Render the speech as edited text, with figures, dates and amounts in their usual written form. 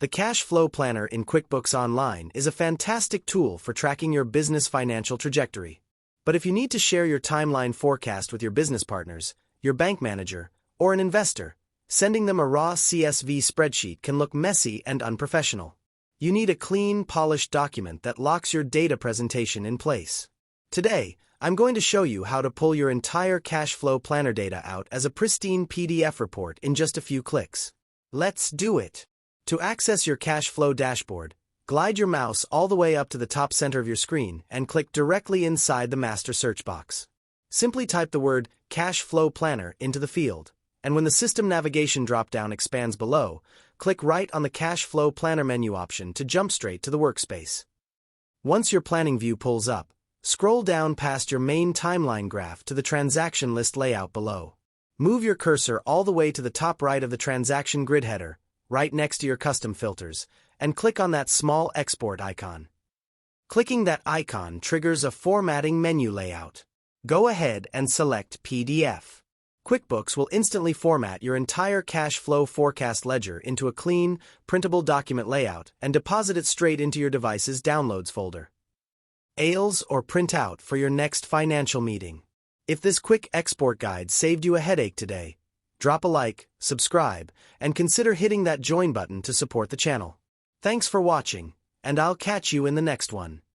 The Cash Flow Planner in QuickBooks Online is a fantastic tool for tracking your business financial trajectory. But if you need to share your timeline forecast with your business partners, your bank manager, or an investor, sending them a raw CSV spreadsheet can look messy and unprofessional. You need a clean, polished document that locks your data presentation in place. Today, I'm going to show you how to pull your entire Cash Flow Planner data out as a pristine PDF report in just a few clicks. Let's do it! To access your cash flow dashboard, glide your mouse all the way up to the top center of your screen and click directly inside the master search box. Simply type the word Cash Flow Planner into the field, and when the System Navigation drop-down expands below, click right on the Cash Flow Planner menu option to jump straight to the workspace. Once your planning view pulls up, scroll down past your main timeline graph to the transaction list layout below. Move your cursor all the way to the top right of the transaction grid header, right next to your custom filters, and click on that small export icon. Clicking that icon triggers a formatting menu layout. Go ahead and select PDF. QuickBooks will instantly format your entire cash flow forecast ledger into a clean, printable document layout and deposit it straight into your device's Downloads folder. Ales or print out for your next financial meeting. If this quick export guide saved you a headache today, drop a like, subscribe, and consider hitting that join button to support the channel. Thanks for watching, and I'll catch you in the next one.